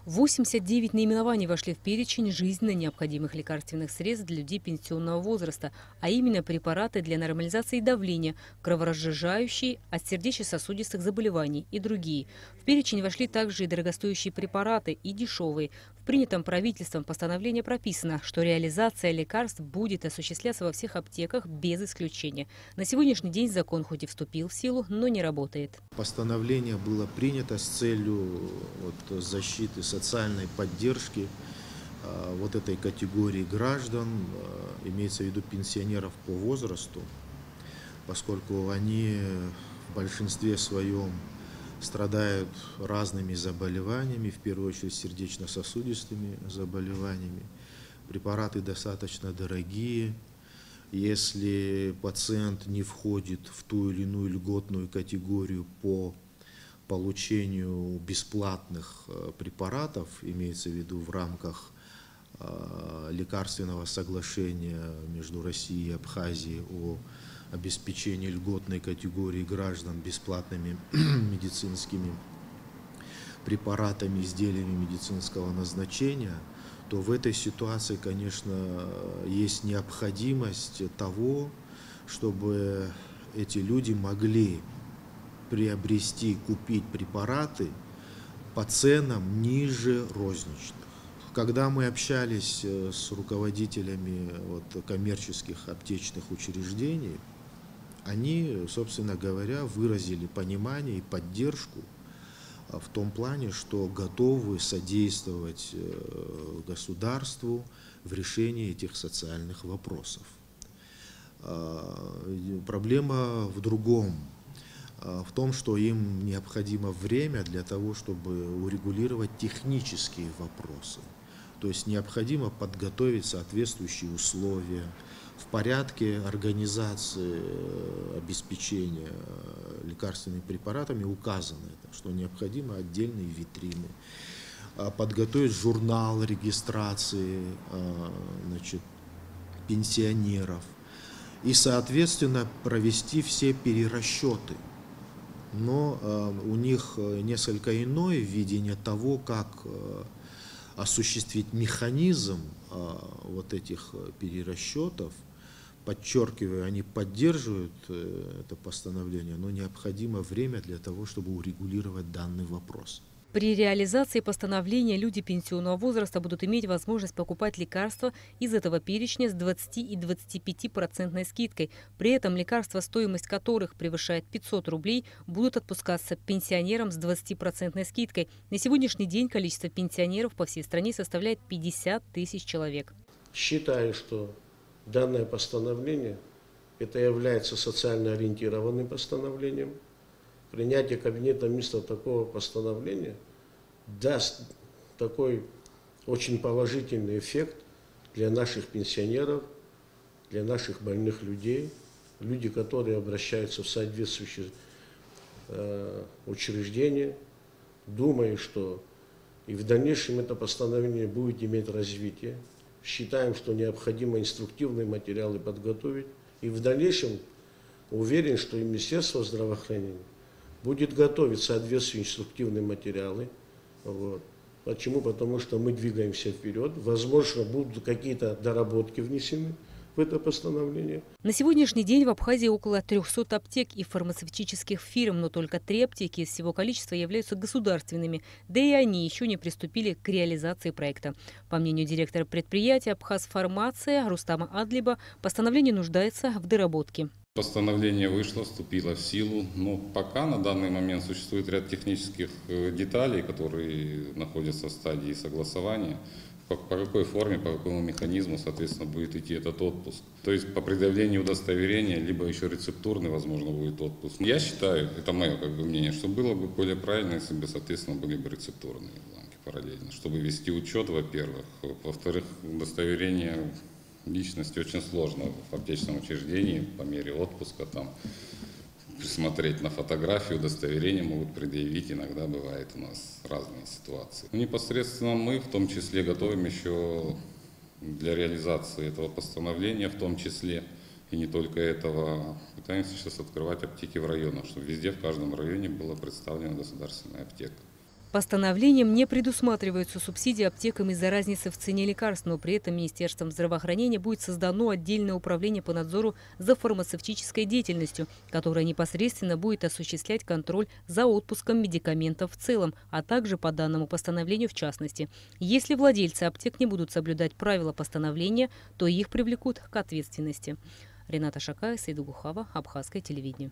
89 наименований вошли в перечень жизненно необходимых лекарственных средств для людей пенсионного возраста, а именно препараты для нормализации давления, кроворазжижающие, от сердечно-сосудистых заболеваний и другие. В перечень вошли также и дорогостоящие препараты, и дешевые. В принятом правительством постановлении прописано, что реализация лекарств будет осуществляться во всех аптеках без исключения. На сегодняшний день закон хоть и вступил в силу, но не работает. Постановление было принято с целью защиты социальной поддержки вот этой категории граждан, имеется в виду пенсионеров по возрасту, поскольку они в большинстве своем страдают разными заболеваниями, в первую очередь сердечно-сосудистыми заболеваниями. Препараты достаточно дорогие. Если пациент не входит в ту или иную льготную категорию по получению бесплатных препаратов, имеется в виду в рамках лекарственного соглашения между Россией и Абхазией о обеспечении льготной категории граждан бесплатными медицинскими препаратами, изделиями медицинского назначения, то в этой ситуации, конечно, есть необходимость того, чтобы эти люди могли приобрести, купить препараты по ценам ниже розничных. Когда мы общались с руководителями коммерческих аптечных учреждений, они, собственно говоря, выразили понимание и поддержку в том плане, что готовы содействовать государству в решении этих социальных вопросов. Проблема в другом, в том, что им необходимо время для того, чтобы урегулировать технические вопросы. То есть необходимо подготовить соответствующие условия в порядке организации обеспечения лекарственными препаратами указано, что необходимо отдельные витрины, подготовить журнал регистрации пенсионеров и, соответственно, провести все перерасчеты. Но у них несколько иное видение того, как осуществить механизм этих перерасчетов. Подчеркиваю, они поддерживают это постановление, но необходимо время для того, чтобы урегулировать данный вопрос. При реализации постановления люди пенсионного возраста будут иметь возможность покупать лекарства из этого перечня с 20 и 25% скидкой. При этом лекарства, стоимость которых превышает 500 рублей, будут отпускаться пенсионерам с 20% скидкой. На сегодняшний день количество пенсионеров по всей стране составляет 50 тысяч человек. Считаю, что данное постановление это является социально ориентированным постановлением. Принятие Кабинета Министров такого постановления даст такой очень положительный эффект для наших пенсионеров, для наших больных людей, люди, которые обращаются в соответствующие учреждения. Думаю, что и в дальнейшем это постановление будет иметь развитие. Считаем, что необходимо инструктивные материалы подготовить. И в дальнейшем уверен, что и Министерство здравоохранения будет готовить соответствующие инструктивные материалы. Почему? Потому что мы двигаемся вперед. Возможно, будут какие-то доработки внесены в это постановление. На сегодняшний день в Абхазии около 300 аптек и фармацевтических фирм, но только 3 аптеки из всего количества являются государственными, да и они еще не приступили к реализации проекта. По мнению директора предприятия «Абхазфармация» Рустама Адлиба, постановление нуждается в доработке. Постановление вышло, вступило в силу, но пока на данный момент существует ряд технических деталей, которые находятся в стадии согласования. По какой форме, по какому механизму, соответственно, будет идти этот отпуск. То есть по предъявлению удостоверения, либо еще рецептурный, возможно, будет отпуск. Я считаю, это мое мнение, что было бы более правильно, если бы, соответственно, были бы рецептурные бланки параллельно, чтобы вести учет, во-первых. Во-вторых, удостоверение личности очень сложно в аптечном учреждении по мере отпуска присмотреть на фотографию, удостоверение могут предъявить, иногда бывает у нас разные ситуации. Непосредственно мы в том числе готовим еще для реализации этого постановления, в том числе и не только этого, пытаемся сейчас открывать аптеки в районах, чтобы везде, в каждом районе была представлена государственная аптека. Постановлением не предусматриваются субсидии аптекам из-за разницы в цене лекарств, но при этом Министерством здравоохранения будет создано отдельное управление по надзору за фармацевтической деятельностью, которое непосредственно будет осуществлять контроль за отпуском медикаментов в целом, а также по данному постановлению в частности. Если владельцы аптек не будут соблюдать правила постановления, то их привлекут к ответственности. Рената Шакая, Сейду Гухава, Абхазское телевидение.